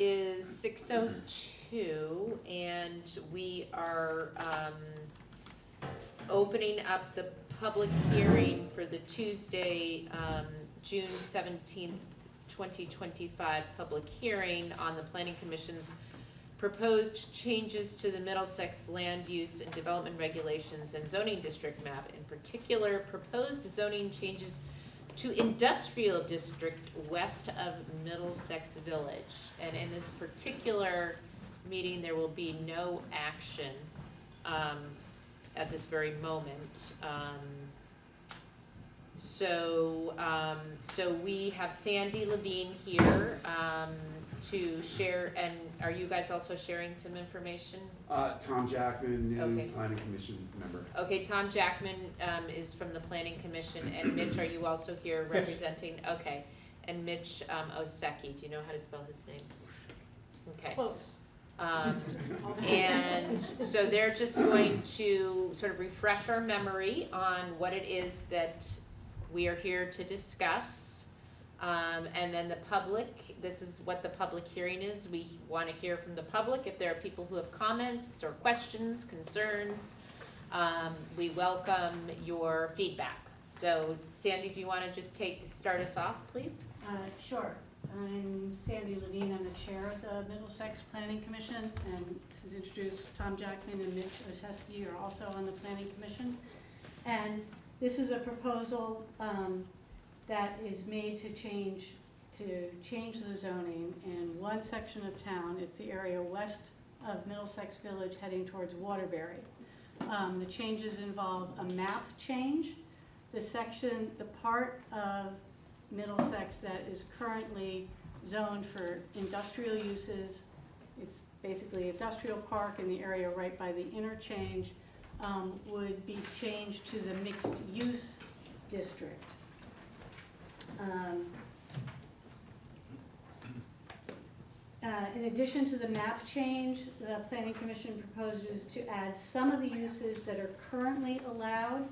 is 6:02, and we are opening up the public hearing for the Tuesday, June 17th, 2025 public hearing on the Planning Commission's proposed changes to the Middlesex land use and development regulations and zoning district map. In particular, proposed zoning changes to industrial district west of Middlesex Village. And in this particular meeting, there will be no action at this very moment. So we have Sandy Levine here to share, and are you guys also sharing some information? Tom Jackman, new Okay. Planning Commission member. Okay, Tom Jackman is from the Planning Commission, and Mitch, are you also here representing? Okay, and Mitch Osecki, do you know how to spell his name? Okay. Close. And so they're just going to sort of refresh our memory on what it is that we are here to discuss. And then the public, this is what the public hearing is. We want to hear from the public. If there are people who have comments or questions, concerns, we welcome your feedback. So Sandy, do you want to just start us off, please? Sure. I'm Sandy Levine. I'm the chair of the Middlesex Planning Commission, and as introduced, Tom Jackman and Mitch Osecki are also on the Planning Commission. And this is a proposal that is made to change the zoning in one section of town. It's the area west of Middlesex Village heading towards Waterbury. The changes involve a map change. The part of Middlesex that is currently zoned for industrial uses, it's basically industrial park in the area right by the interchange, would be changed to the mixed use district. In addition to the map change, the Planning Commission proposes to add some of the uses that are currently allowed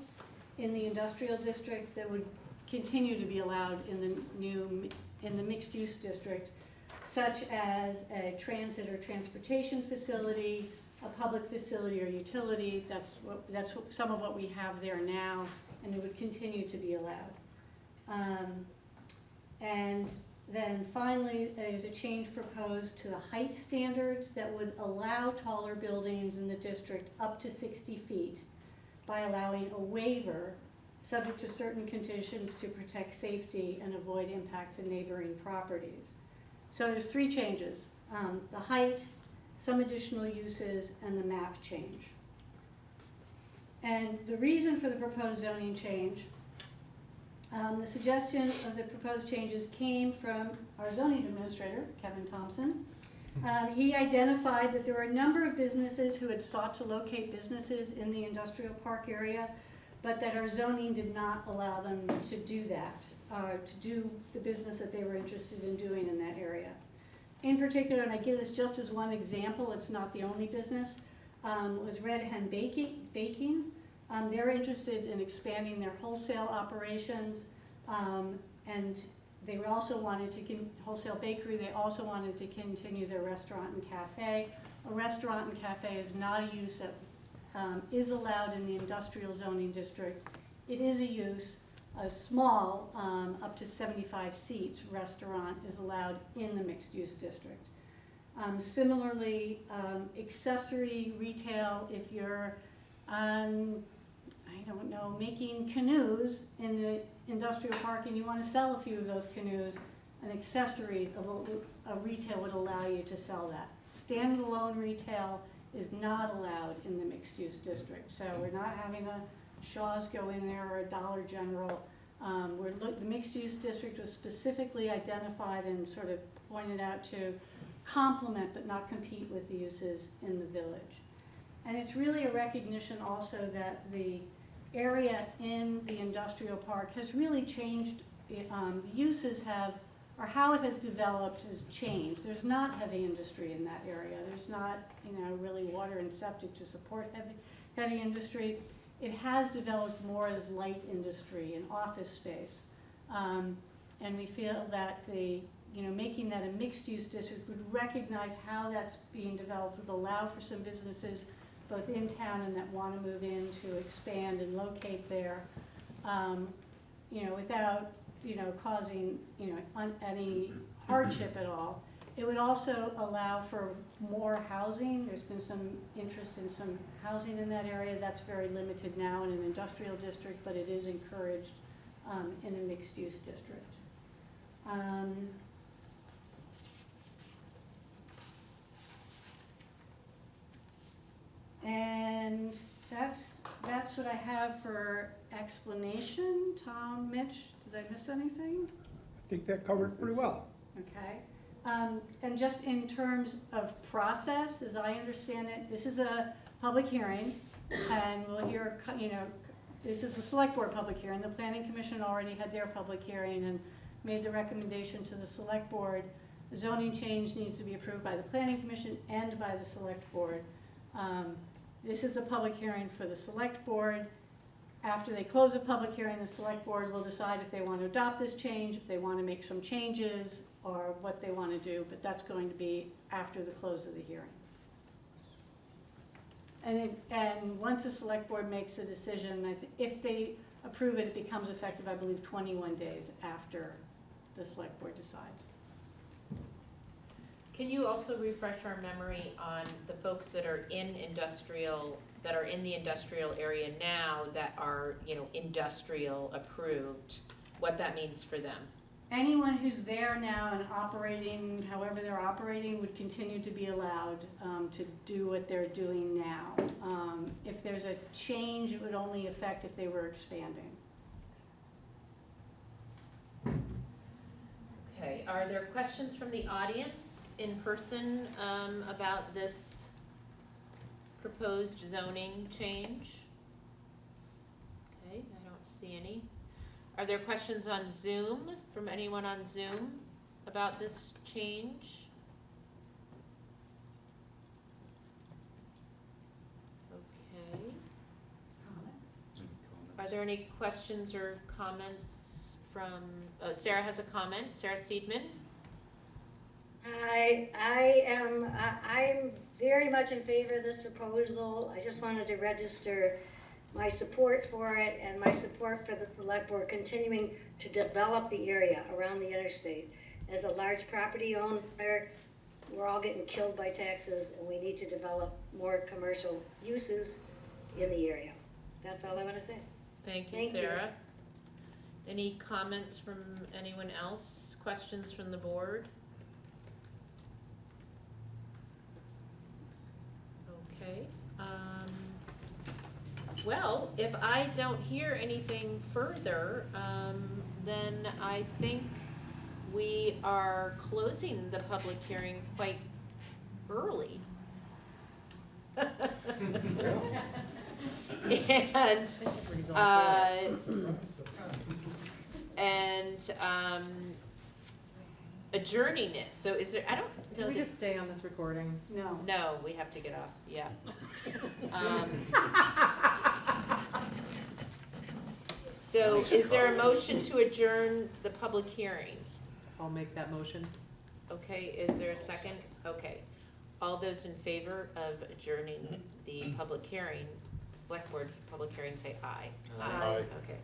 in the industrial district that would continue to be allowed in the mixed use district, such as a transit or transportation facility, a public facility or utility. That's some of what we have there now, and it would continue to be allowed. And then finally, there's a change proposed to the height standards that would allow taller buildings in the district up to 60 feet by allowing a waiver subject to certain conditions to protect safety and avoid impact to neighboring properties. So there's three changes: the height, some additional uses, and the map change. And the reason for the proposed zoning change, the suggestion of the proposed changes came from our zoning administrator, Kevin Thompson. He identified that there were a number of businesses who had sought to locate businesses in the industrial park area, but that our zoning did not allow them to do that, to do the business that they were interested in doing in that area. In particular, and I give this just as one example, it's not the only business, was Red Hen Baking. They're interested in expanding their wholesale operations, and they also wanted to, wholesale bakery, they also wanted to continue their restaurant and cafe. A restaurant and cafe is not a use that is allowed in the industrial zoning district. It is a use, a small, up to 75 seats restaurant is allowed in the mixed use district. Similarly, accessory retail, if you're making canoes in the industrial park and you want to sell a few of those canoes, an accessory of a retail would allow you to sell that. Standalone retail is not allowed in the mixed use district. So we're not having a Shaw's go in there or a Dollar General. The mixed use district was specifically identified and sort of pointed out to complement but not compete with the uses in the village. And it's really a recognition also that the area in the industrial park has really changed. The uses have, or how it has developed has changed. There's not heavy industry in that area. There's not, really water and septic to support heavy industry. It has developed more as light industry and office space. And we feel that the making that a mixed-use district would recognize how that's being developed, would allow for some businesses both in town and that want to move in to expand and locate there, without, causing, any hardship at all. It would also allow for more housing. There's been some interest in some housing in that area. That's very limited now in an industrial district, but it is encouraged in a mixed-use district. And that's what I have for explanation. Tom, Mitch, did I miss anything? I think that covered pretty well. Okay. And just in terms of process, as I understand it, this is a public hearing, and we'll hear, this is a select board public hearing. The planning commission already had their public hearing and made the recommendation to the select board. The zoning change needs to be approved by the planning commission and by the select board. This is a public hearing for the select board. After they close the public hearing, the select board will decide if they want to adopt this change, if they want to make some changes, or what they want to do, but that's going to be after the close of the hearing. And once the select board makes a decision, if they approve it, it becomes effective, I believe, 21 days after the select board decides. Can you also refresh our memory on the folks that are in the industrial area now that are, industrial approved, what that means for them? Anyone who's there now and operating, however they're operating, would continue to be allowed to do what they're doing now. If there's a change, it would only affect if they were expanding. Okay, are there questions from the audience in person about this proposed zoning change? Okay, I don't see any. Are there questions on Zoom, from anyone on Zoom about this change? Okay. Are there any questions or comments from, Sarah has a comment, Sarah Seidman? I'm very much in favor of this proposal. I just wanted to register my support for it and my support for the select board continuing to develop the area around the interstate. As a large property owner, we're all getting killed by taxes, and we need to develop more commercial uses in the area. That's all I want to say. Thank you, Thank you. Sarah. Any comments from anyone else? Questions from the board? Okay. Well, if I don't hear anything further, then I think we are closing the public hearing quite early. And adjourning it. So is there, I don't know. Can we just stay on this recording? No. No, we have to get off, yeah. So is there a motion to adjourn the public hearing? I'll make that motion. Okay, is there a second? Okay. All those in favor of adjourning the public hearing, select board public hearing, say aye. Aye. Okay.